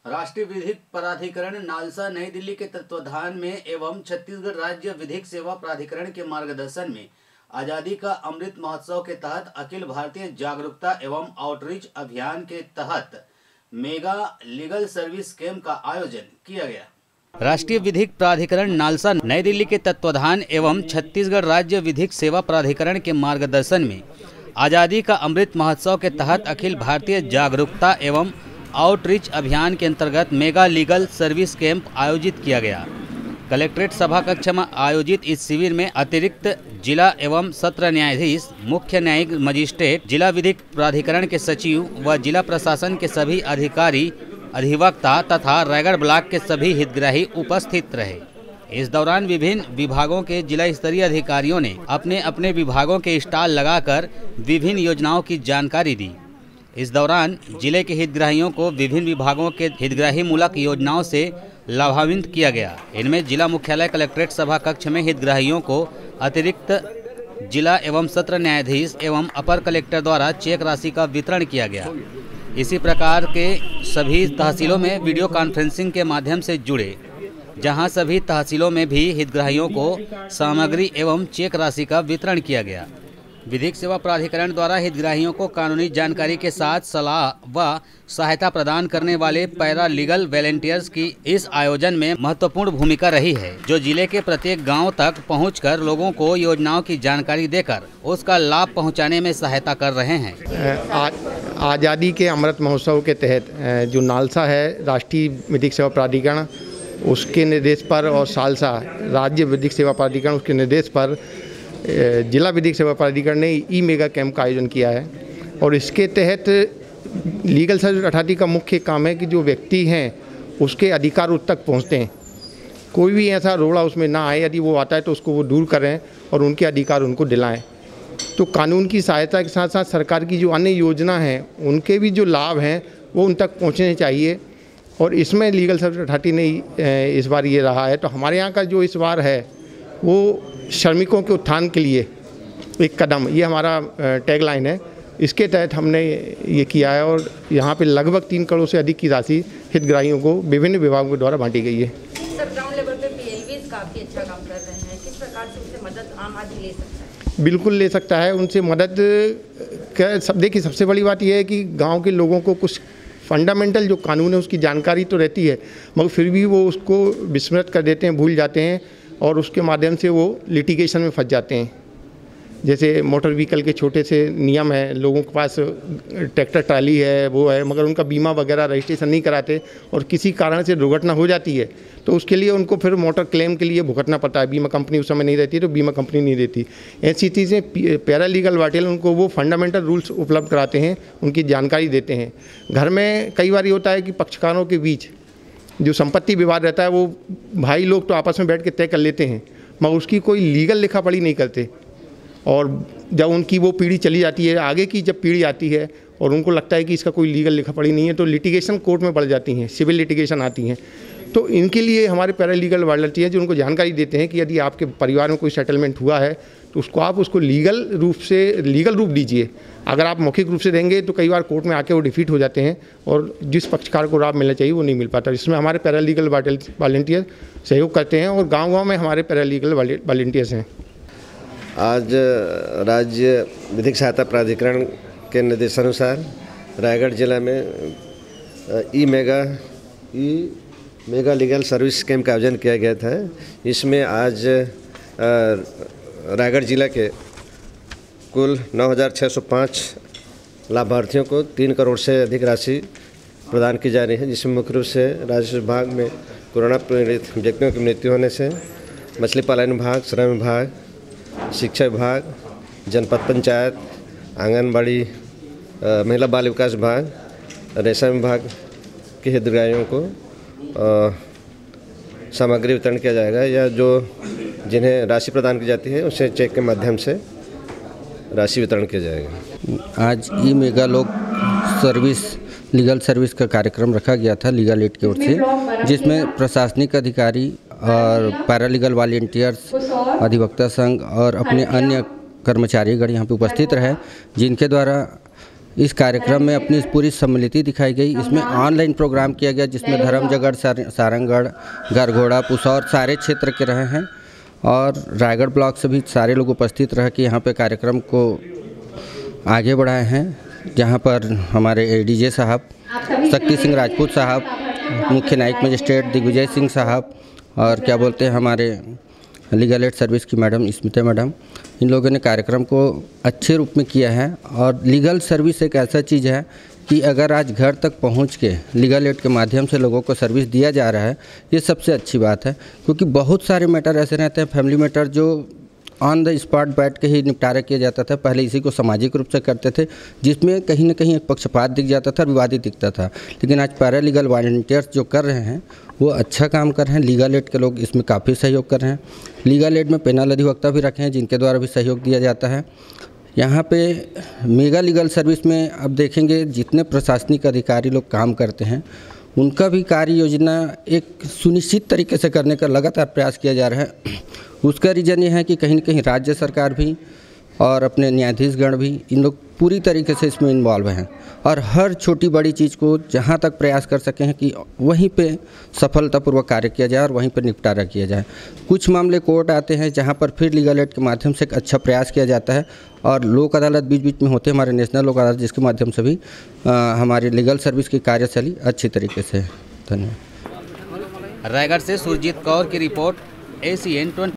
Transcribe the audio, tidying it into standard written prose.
राष्ट्रीय विधिक प्राधिकरण नालसा नई दिल्ली के तत्वाधान में एवं छत्तीसगढ़ राज्य विधिक सेवा प्राधिकरण के मार्गदर्शन में आज़ादी का अमृत महोत्सव के तहत अखिल भारतीय जागरूकता एवं आउटरीच अभियान के तहत मेगा लीगल सर्विस कैंप का आयोजन किया गया। राष्ट्रीय विधिक प्राधिकरण नालसा नई दिल्ली के तत्वाधान एवं छत्तीसगढ़ राज्य विधिक सेवा प्राधिकरण के मार्गदर्शन में आज़ादी का अमृत महोत्सव के तहत अखिल भारतीय जागरूकता एवं आउटरीच अभियान के अंतर्गत मेगा लीगल सर्विस कैंप आयोजित किया गया। कलेक्ट्रेट सभा कक्ष में आयोजित इस शिविर में अतिरिक्त जिला एवं सत्र न्यायाधीश, मुख्य न्यायिक मजिस्ट्रेट, जिला विधिक प्राधिकरण के सचिव व जिला प्रशासन के सभी अधिकारी, अधिवक्ता तथा रायगढ़ ब्लॉक के सभी हितग्राही उपस्थित रहे। इस दौरान विभिन्न विभागों के जिला स्तरीय अधिकारियों ने अपने अपने विभागों के स्टॉल लगाकर विभिन्न योजनाओं की जानकारी दी। इस दौरान जिले के हितग्राहियों को विभिन्न विभागों के हितग्राही मूलक योजनाओं से लाभान्वित किया गया। इनमें जिला मुख्यालय कलेक्ट्रेट सभा कक्ष में हितग्राहियों को अतिरिक्त जिला एवं सत्र न्यायाधीश एवं अपर कलेक्टर द्वारा चेक राशि का वितरण किया गया। इसी प्रकार के सभी तहसीलों में वीडियो कॉन्फ्रेंसिंग के माध्यम से जुड़े, जहां सभी तहसीलों में भी हितग्राहियों को सामग्री एवं चेक राशि का वितरण किया गया। विधिक सेवा प्राधिकरण द्वारा हितग्राहियों को कानूनी जानकारी के साथ सलाह व सहायता प्रदान करने वाले पैरा लीगल वॉलंटियर्स की इस आयोजन में महत्वपूर्ण भूमिका रही है, जो जिले के प्रत्येक गांव तक पहुंचकर लोगों को योजनाओं की जानकारी देकर उसका लाभ पहुंचाने में सहायता कर रहे हैं। आज़ादी के अमृत महोत्सव के तहत जो नालसा है राष्ट्रीय विधिक सेवा प्राधिकरण, उसके निर्देश पर और सालसा राज्य विधिक सेवा प्राधिकरण उसके निर्देश पर जिला विधिक सेवा प्राधिकरण ने ई मेगा कैंप का आयोजन किया है। और इसके तहत लीगल सर्विस अथॉरिटी का मुख्य काम है कि जो व्यक्ति हैं उसके अधिकार उस तक पहुंचते हैं, कोई भी ऐसा रोड़ा उसमें ना आए, यदि वो आता है तो उसको वो दूर करें और उनके अधिकार उनको दिलाएं। तो कानून की सहायता के साथ साथ सरकार की जो अन्य योजना हैं उनके भी जो लाभ हैं वो उन तक पहुँचने चाहिए। और इसमें लीगल सर्विस अथॉरिटी ने इस बार ये रहा है। तो हमारे यहाँ का जो इस बार है वो श्रमिकों के उत्थान के लिए एक कदम, ये हमारा टैगलाइन है। इसके तहत हमने ये किया है और यहाँ पे लगभग 3 करोड़ से अधिक की राशि हितग्राहियों को विभिन्न विभागों के द्वारा बांटी गई है। सर, ग्राउंड लेवल पे पीएलवीज काफ़ी अच्छा काम कर रहे हैं, किस प्रकार से उनसे मदद आम आदमी ले सकता है? बिल्कुल ले सकता है उनसे मदद। देखिए, सबसे बड़ी बात यह है कि गाँव के लोगों को कुछ फंडामेंटल जो कानून है उसकी जानकारी तो रहती है, मगर फिर भी वो उसको विस्मृत कर देते हैं, भूल जाते हैं और उसके माध्यम से वो लिटिगेशन में फंस जाते हैं। जैसे मोटर व्हीकल के छोटे से नियम है, लोगों के पास ट्रैक्टर ट्राली है, वो है, मगर उनका बीमा वगैरह रजिस्ट्रेशन नहीं कराते और किसी कारण से दुर्घटना हो जाती है तो उसके लिए उनको फिर मोटर क्लेम के लिए भुगतना पड़ता है। बीमा कंपनी उस समय नहीं रहती तो बीमा कंपनी नहीं देती। ऐसी चीज़ें पैरा लीगल वाटेल उनको वो फंडामेंटल रूल्स उपलब्ध कराते हैं, उनकी जानकारी देते हैं। घर में कई बार ये होता है कि पक्षकारों के बीच जो संपत्ति विवाद रहता है वो भाई लोग तो आपस में बैठ के तय कर लेते हैं, मगर उसकी कोई लीगल लिखा पढ़ी नहीं करते। और जब उनकी वो पीढ़ी चली जाती है, आगे की जब पीढ़ी आती है और उनको लगता है कि इसका कोई लीगल लिखा पढ़ी नहीं है, तो लिटिगेशन कोर्ट में बढ़ जाती हैं, सिविल लिटिगेशन आती हैं। तो इनके लिए हमारे पैरा लीगल वॉलंटियर हैं जो उनको जानकारी देते हैं कि यदि आपके परिवार में कोई सेटलमेंट हुआ है तो उसको लीगल रूप दीजिए। अगर आप मौखिक रूप से देंगे तो कई बार कोर्ट में आके वो डिफीट हो जाते हैं और जिस पक्षकार को लाभ मिलना चाहिए वो नहीं मिल पाता। इसमें हमारे पैरा लीगल वॉलंटियर सहयोग करते हैं और गांव-गांव में हमारे पैरा लीगल वॉलंटियर्स हैं। आज राज्य विधिक सहायता प्राधिकरण के निर्देशानुसार रायगढ़ जिला में ई मेगा लीगल सर्विस कैंप का आयोजन किया गया था। इसमें आज रायगढ़ जिला के कुल 9,605 लाभार्थियों को 3 करोड़ से अधिक राशि प्रदान की जा रही है, जिसमें मुख्य रूप से राजस्व विभाग में कोरोना पीड़ित व्यक्तियों की मृत्यु होने से मछली पालन विभाग, श्रम विभाग, शिक्षा विभाग, जनपद पंचायत, आंगनबाड़ी, महिला बाल विकास विभाग, रेशम विभाग के हितग्राहियों को सामग्री वितरण किया जाएगा, या जो जिन्हें राशि प्रदान की जाती है उसे चेक के माध्यम से राशि वितरण किया जाएगा। आज ई मेगा लीगल सर्विस का कार्यक्रम रखा गया था लीगल एड की ओर से, जिसमें प्रशासनिक अधिकारी और पैरालीगल वॉलंटियर्स, अधिवक्ता संघ और अपने अन्य कर्मचारीगण यहाँ पे उपस्थित रहे, जिनके द्वारा इस कार्यक्रम में अपनी पूरी सम्मिलिति दिखाई गई। इसमें ऑनलाइन प्रोग्राम किया गया जिसमें धर्मजयगढ़, सारंगगढ़, गरघोड़ा, पुसौर सारे क्षेत्र के रहे हैं और रायगढ़ ब्लॉक से भी सारे लोग उपस्थित रह के यहाँ पे कार्यक्रम को आगे बढ़ाए हैं। जहाँ पर हमारे एडीजे साहब शक्ति सिंह राजपूत साहब, मुख्य न्यायिक मजिस्ट्रेट दिग्विजय सिंह साहब और क्या बोलते हैं हमारे लीगल एड सर्विस की मैडम स्मिता मैडम, इन लोगों ने कार्यक्रम को अच्छे रूप में किया है। और लीगल सर्विस एक ऐसा चीज़ है कि अगर आज घर तक पहुंच के लीगल एड के माध्यम से लोगों को सर्विस दिया जा रहा है, ये सबसे अच्छी बात है। क्योंकि बहुत सारे मैटर ऐसे रहते हैं, फैमिली मैटर, जो ऑन द स्पॉट बैठ के ही निपटारा किया जाता था। पहले इसी को सामाजिक रूप से करते थे जिसमें कहीं ना कहीं एक पक्षपात दिख जाता था और विवादित दिखता था। लेकिन आज पैरालीगल वॉलंटियर्स जो कर रहे हैं वो अच्छा काम कर रहे हैं। लीगल एड के लोग इसमें काफ़ी सहयोग कर रहे हैं। लीगल एड में पेनल अधिवक्ता भी रखे हैं जिनके द्वारा भी सहयोग दिया जाता है। यहाँ पे मेगा लीगल सर्विस में अब देखेंगे जितने प्रशासनिक अधिकारी लोग काम करते हैं उनका भी कार्य योजना एक सुनिश्चित तरीके से करने का लगातार प्रयास किया जा रहा है। उसका रीज़न ये है कि कहीं न कहीं राज्य सरकार भी और अपने न्यायाधीशगण भी इन लोग पूरी तरीके से इसमें इन्वॉल्व हैं और हर छोटी बड़ी चीज़ को जहाँ तक प्रयास कर सकें हैं कि वहीं पे सफलतापूर्वक कार्य किया जाए और वहीं पर निपटारा किया जाए। कुछ मामले कोर्ट आते हैं जहाँ पर फिर लीगल एड के माध्यम से एक अच्छा प्रयास किया जाता है और लोक अदालत बीच बीच में होते हैं, हमारे नेशनल लोक अदालत, जिसके माध्यम से भी हमारी लीगल सर्विस की कार्यशैली अच्छी तरीके से। धन्यवाद। रायगढ़ से सुरजीत कौर की रिपोर्ट, ACN 20।